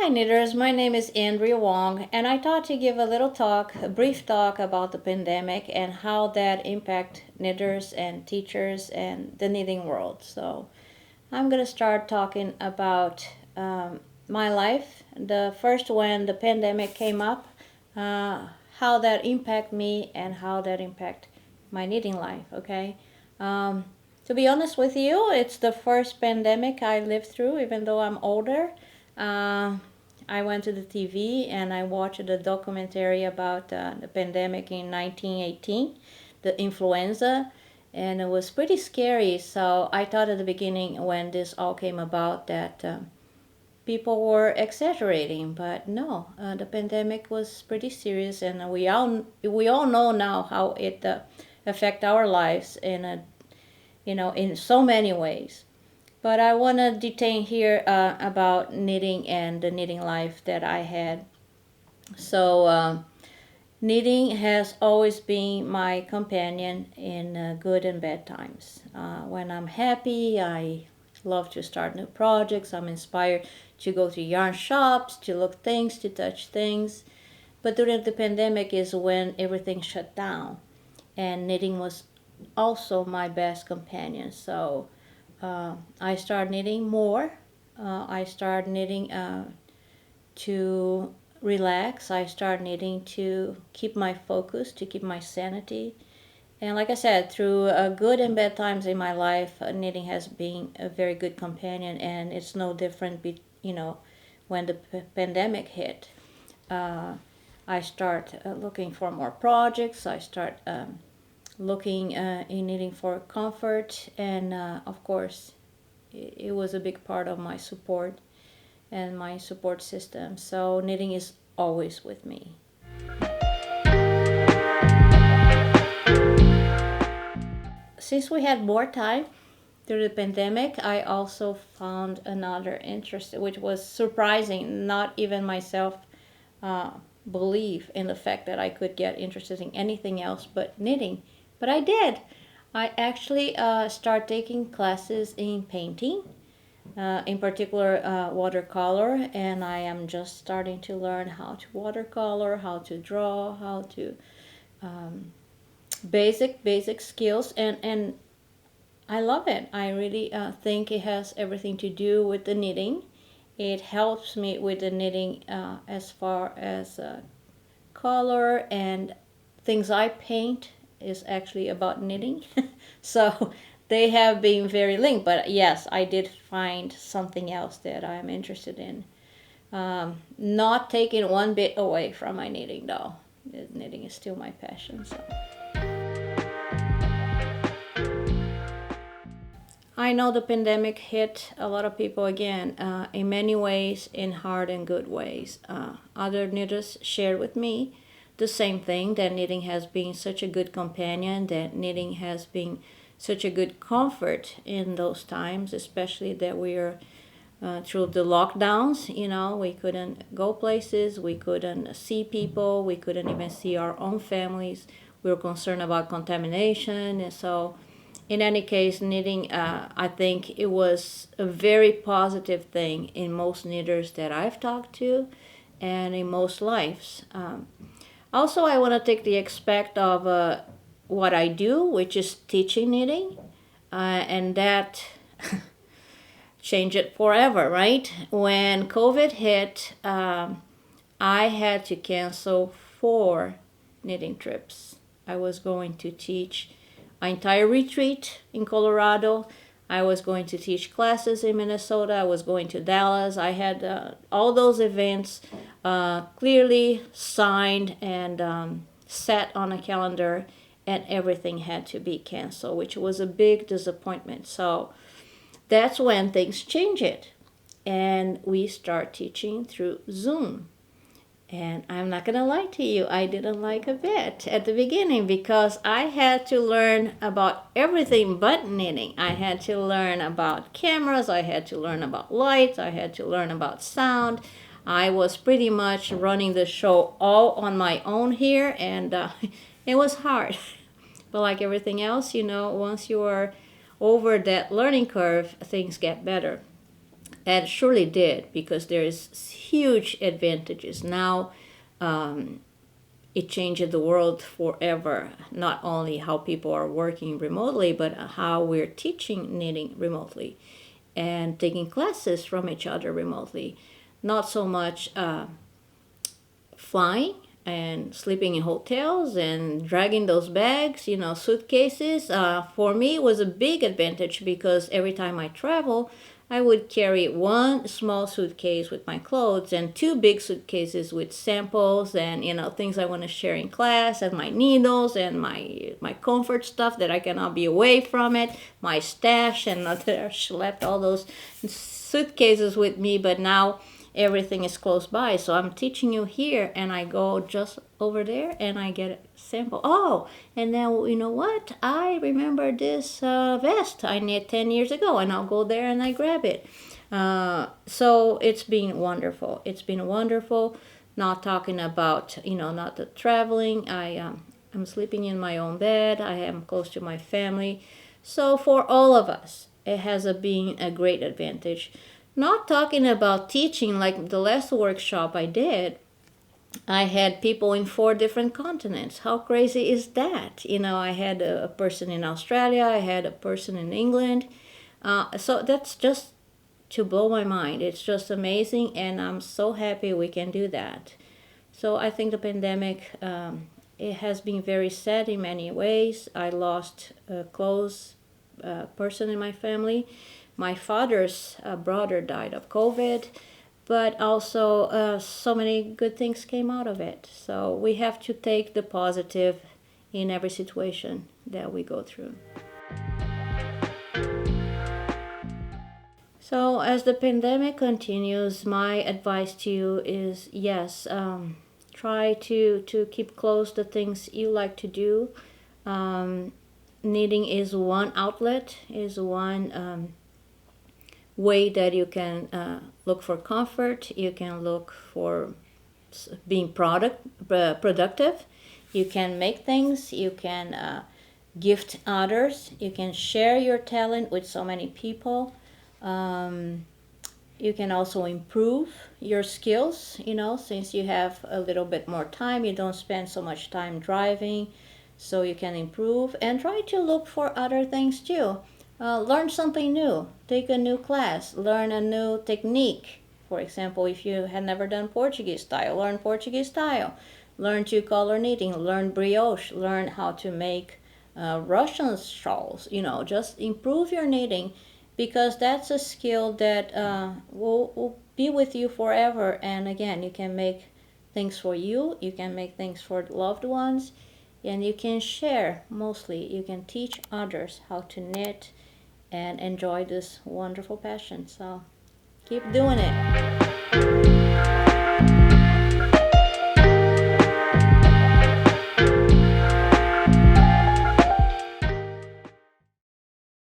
Hi knitters, my name is Andrea Wong, and I thought to give a brief talk about the pandemic and how that impact knitters and teachers and the knitting world. So I'm gonna start talking about my life. The first when the pandemic came up, how that impact me and how that impact my knitting life. Okay. Um, to be honest with you, it's the first pandemic I lived through, even though I'm older. Uh, I went to the TV and I watched a documentary about the pandemic in 1918, the influenza, and it was pretty scary. So I thought at the beginning when this all came about that people were exaggerating, but no, the pandemic was pretty serious, and we all know now how it affect our lives in so many ways. But I want to detain here about knitting and the knitting life that I had. So, knitting has always been my companion in good and bad times. When I'm happy, I love to start new projects. I'm inspired to go to yarn shops, to look things, to touch things. But during the pandemic is when everything shut down, and knitting was also my best companion. So I started knitting more. I started knitting to relax. I started knitting to keep my focus, to keep my sanity. And like I said, through good and bad times in my life, knitting has been a very good companion, and it's no different, when the pandemic hit. Uh, I start looking for more projects. I start looking in knitting for comfort, and of course, it was a big part of my support and my support system. So knitting is always with me. Since we had more time through the pandemic, I also found another interest, which was surprising. Not even myself uh, believe in the fact that I could get interested in anything else but knitting. But I did. I actually started taking classes in painting, in particular watercolor, and I am just starting to learn how to watercolor, how to draw, how to um, basic skills, and I love it. I really think it has everything to do with the knitting. It helps me with the knitting as far as color and things I paint is actually about knitting. So they have been very linked. But yes, I did find something else that I'm interested in. Not taking one bit away from my knitting though. Knitting is still my passion. So. I know the pandemic hit a lot of people again, in many ways, in hard and good ways. Other knitters shared with me the same thing, that knitting has been such a good companion, that knitting has been such a good comfort in those times, especially that we are through the lockdowns. We couldn't go places, we couldn't see people, we couldn't even see our own families. We were concerned about contamination, and so in any case, knitting, I think it was a very positive thing in most knitters that I've talked to and in most lives. Also, I want to take the aspect of what I do, which is teaching knitting, and that changed it forever, right? When COVID hit, I had to cancel 4 knitting trips. I was going to teach an entire retreat in Colorado. I was going to teach classes in Minnesota. I was going to Dallas. I had all those events clearly signed and set on a calendar, and everything had to be canceled, which was a big disappointment. So that's when things changed, and we start teaching through Zoom. And I'm not going to lie to you, I didn't like a bit at the beginning because I had to learn about everything but knitting. I had to learn about cameras, I had to learn about lights, I had to learn about sound. I was pretty much running the show all on my own here, and it was hard. But like everything else, once you are over that learning curve, things get better. And surely did, because there is huge advantages now. It changed the world forever. Not only how people are working remotely, but how we're teaching knitting remotely and taking classes from each other remotely. Not so much flying and sleeping in hotels and dragging those bags, suitcases. For me, it was a big advantage because every time I travel, I would carry one small suitcase with my clothes and two big suitcases with samples and things I want to share in class, and my needles and my comfort stuff that I cannot be away from it, my stash, and not that I schlepped all those suitcases with me. But now everything is close by, so I'm teaching you here and I go just over there and I get a sample. Oh, and then you know what, I remember this vest I knit 10 years ago, and I'll go there and I grab it. So it's been wonderful. It's been wonderful. Not talking about not the traveling. I'm sleeping in my own bed. I am close to my family. So for all of us, it has been a great advantage. Not talking about teaching, like the last workshop I did, I had people in 4 different continents. How crazy is that? I had a person in Australia, I had a person in England. So that's just to blow my mind. It's just amazing, and I'm so happy we can do that. So I think the pandemic, it has been very sad in many ways. I lost a close person in my family. My father's brother died of COVID, but also so many good things came out of it. So we have to take the positive in every situation that we go through. So as the pandemic continues, my advice to you is yes, try to keep close the things you like to do. Knitting is one outlet, is one way that you can look for comfort. You can look for being productive. You can make things. You can gift others. You can share your talent with so many people. You can also improve your skills. Since you have a little bit more time, you don't spend so much time driving, so you can improve and try to look for other things too. Learn something new, take a new class, learn a new technique. For example, if you had never done Portuguese style, learn Portuguese style. Learn two-color knitting, learn brioche, learn how to make Russian shawls. Just improve your knitting, because that's a skill that will be with you forever. And again, you can make things for you, you can make things for loved ones, and you can share. Mostly, you can teach others how to knit and enjoy this wonderful passion. So keep doing it.